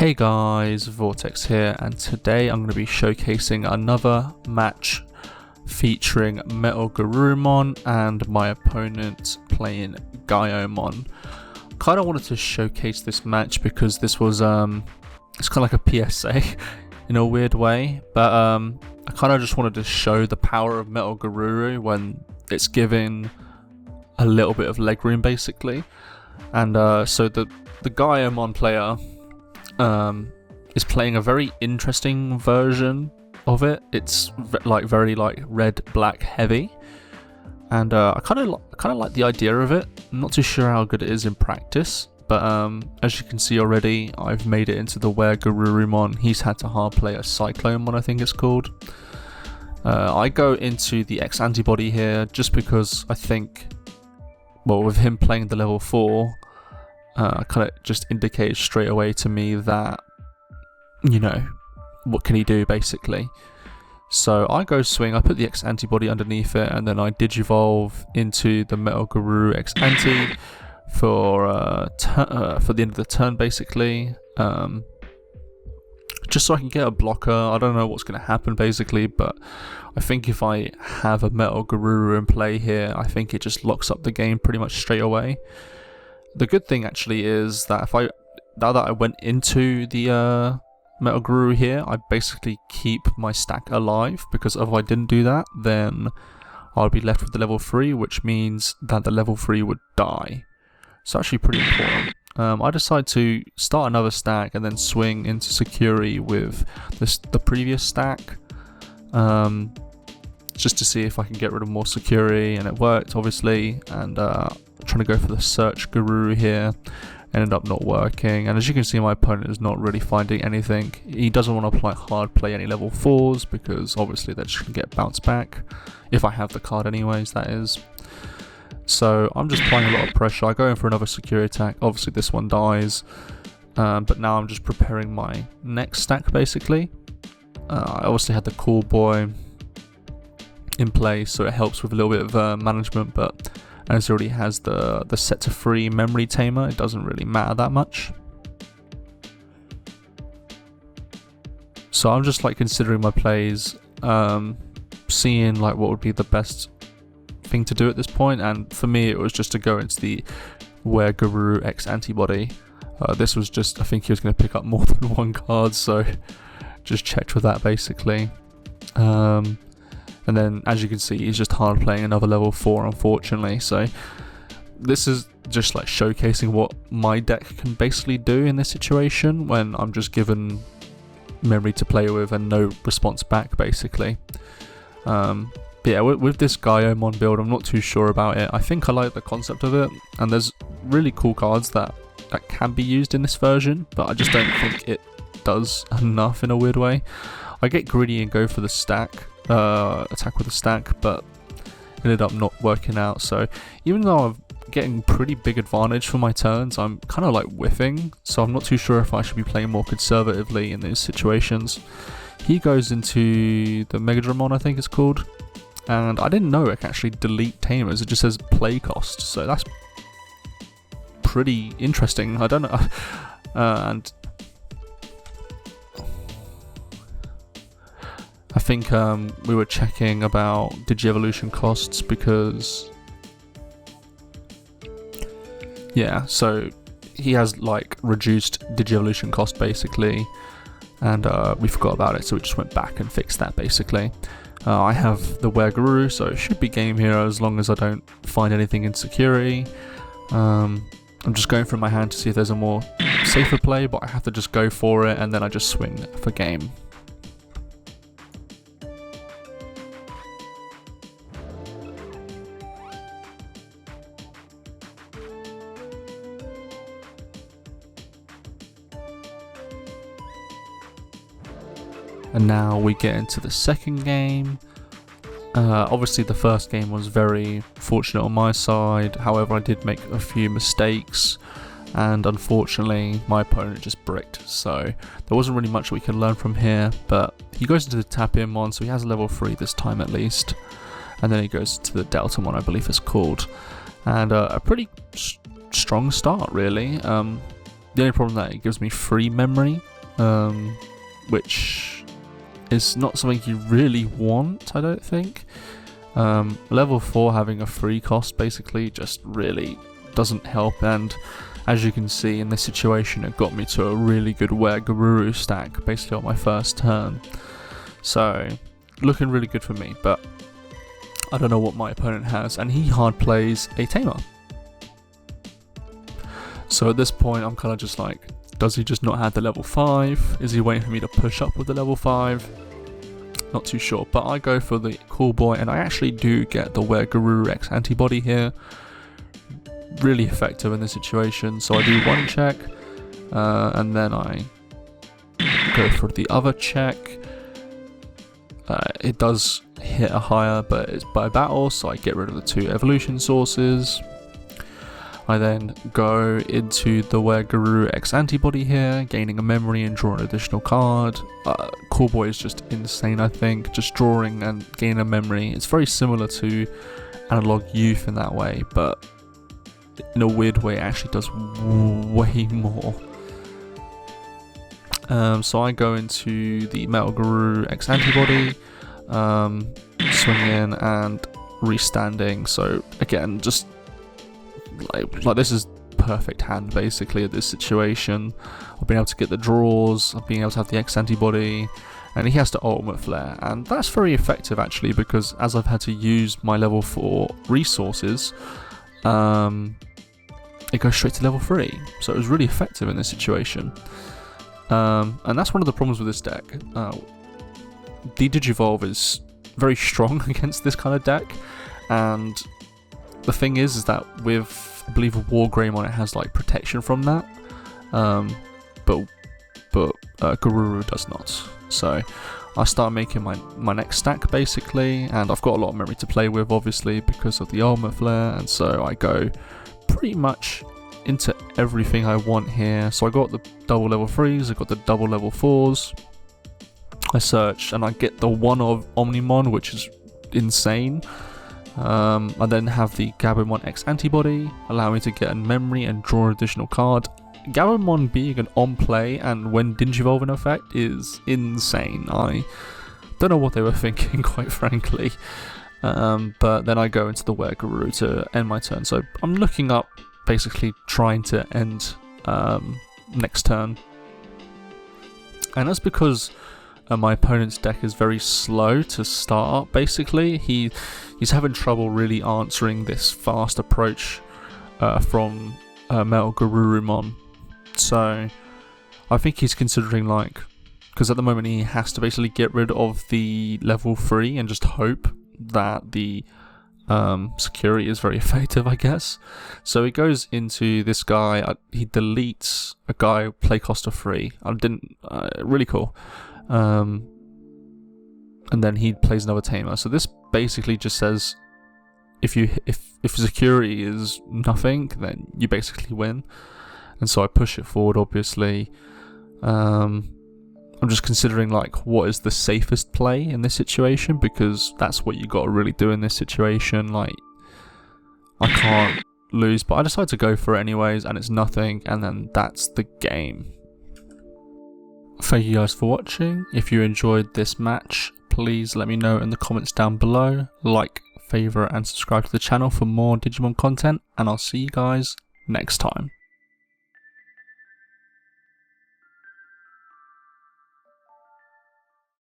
Hey guys, Vortex here, and today I'm going to be showcasing another match featuring MetalGarurumon and my opponent playing Gaiomon. Kind of wanted to showcase this match because this was it's kind of like a PSA in a weird way, but I kind of just wanted to show the power of MetalGaruru when it's given a little bit of leg room basically. And so the Gaiomon player is playing a very interesting version of it. It's very red black heavy, and I kind of like the idea of it. I'm not too sure how good it is in practice, but as you can see already, I've made it into the where Garurumon. He's had to hard play a Cyclone, I think it's called. I go into the X-Antibody here just because I think, well, with him playing the level 4, kind of just indicates straight away to me that, you know, what can he do basically. So I go swing, I put the X-Antibody underneath it, and then I Digivolve into the MetalGaruru X-Anti for the end of the turn basically. Just so I can get a blocker. I don't know what's going to happen basically, but I think if I have a MetalGaruru in play here, I think it just locks up the game pretty much straight away. The good thing actually is that now that I went into the MetalGaruru here, I basically keep my stack alive, because if I didn't do that, then I'll be left with the level 3, which means that the level 3 would die. So actually pretty important. I decide to start another stack and then swing into Security with the previous stack, just to see if I can get rid of more Security, and it worked obviously. And trying to go for the Search Garuru here, ended up not working, and as you can see, my opponent is not really finding anything. He doesn't want to hard play any level 4s because obviously that just can get bounced back, if I have the card anyways, that is. So I'm just applying a lot of pressure. I go in for another Security attack. Obviously this one dies, but now I'm just preparing my next stack basically. I obviously had the Cool Boy in place, so it helps with a little bit of management, but as it already has the set to free memory tamer, it doesn't really matter that much. So I'm just considering my plays, seeing what would be the best thing to do at this point, and for me it was just to go into the where Garuru X-Antibody. This was just, I think he was going to pick up more than one card, so just checked with that basically. And then, as you can see, he's just hard playing another level 4, unfortunately. So this is just showcasing what my deck can basically do in this situation when I'm just given memory to play with and no response back, basically. But yeah, with this Gaiomon build, I'm not too sure about it. I think I like the concept of it, and there's really cool cards that can be used in this version, but I just don't think it does enough in a weird way. I get greedy and go for the stack. Attack with a stack, but ended up not working out. So even though I'm getting pretty big advantage for my turns, I'm kind of whiffing, so I'm not too sure if I should be playing more conservatively in these situations. He goes into the MetalGarurumon, I think it's called, and I didn't know it can actually delete tamers. It just says play cost, so that's pretty interesting. I don't know. And I think we were checking about Digi-Evolution costs because, yeah, so he has reduced Digi-Evolution cost basically, and we forgot about it, so we just went back and fixed that basically. I have the Were Garuru, so it should be game here as long as I don't find anything in Security. I'm just going through my hand to see if there's a more safer play, but I have to just go for it, and then I just swing for game. And now we get into the second game. Obviously the first game was very fortunate on my side, however I did make a few mistakes, and unfortunately my opponent just bricked, so there wasn't really much we can learn from here. But he goes into the Tapiamon, so he has a level 3 this time at least, and then he goes to the Deltamon, I believe it's called, and a pretty strong start really. The only problem that it gives me free memory, which is not something you really want, I don't think. Level 4 having a free cost basically just really doesn't help, and as you can see in this situation, it got me to a really good Garuru stack basically on my first turn. So looking really good for me, but I don't know what my opponent has, and he hard plays a Tamer. So at this point I'm kind of just like, does he just not have the level 5? Is he waiting for me to push up with the level 5? Not too sure, but I go for the cool boy, and I actually do get the Garuru X-Antibody here. Really effective in this situation. So I do one check, and then I go for the other check. It does hit a higher, but it's by battle, so I get rid of the 2 evolution sources. I then go into the Garuru X-Antibody here, gaining a memory and draw an additional card. Cool Boy is just insane, I think. Just drawing and gaining a memory. It's very similar to Analog Youth in that way, but in a weird way it actually does way more. So I go into the MetalGarurumon X-Antibody, swing in and restanding. So again, just like this is perfect hand basically at this situation. I've been able to get the draws, I've been able to have the X-Antibody, and he has to ultimate flare, and that's very effective actually, because as I've had to use my level 4 resources, it goes straight to level 3, so it was really effective in this situation. And that's one of the problems with this deck. The Digivolve is very strong against this kind of deck, and the thing is that with, I believe, a War Gaiomon, it has like protection from that, but Garuru does not. So I start making my next stack basically, and I've got a lot of memory to play with obviously because of the ultimate flare, and so I go pretty much into everything I want here. So I got the double level 3s, I got the double level 4s, I search and I get the one of Omnimon, which is insane. I then have the Gaiomon X-Antibody, allowing me to get a memory and draw an additional card. Gaiomon being an on-play and when Digivolve in effect is insane. I don't know what they were thinking, quite frankly. But then I go into the Garuru to end my turn. So I'm looking up, basically trying to end next turn. And that's because my opponent's deck is very slow to start up, basically. He's having trouble really answering this fast approach from MetalGarurumon. So I think he's considering, like, because at the moment he has to basically get rid of the level 3 and just hope that the security is very effective, I guess. So he goes into this guy, he deletes a guy play cost of 3. Really cool. And then he plays another Tamer. So this basically just says if security is nothing, then you basically win. And so I push it forward, obviously. I'm just considering, like, what is the safest play in this situation, because that's what you got to really do in this situation. Like, I can't lose, but I decide to go for it anyways, and it's nothing, and then that's the game. Thank you guys for watching. If you enjoyed this match, please let me know in the comments down below. Like, favourite and subscribe to the channel for more Digimon content, and I'll see you guys next time.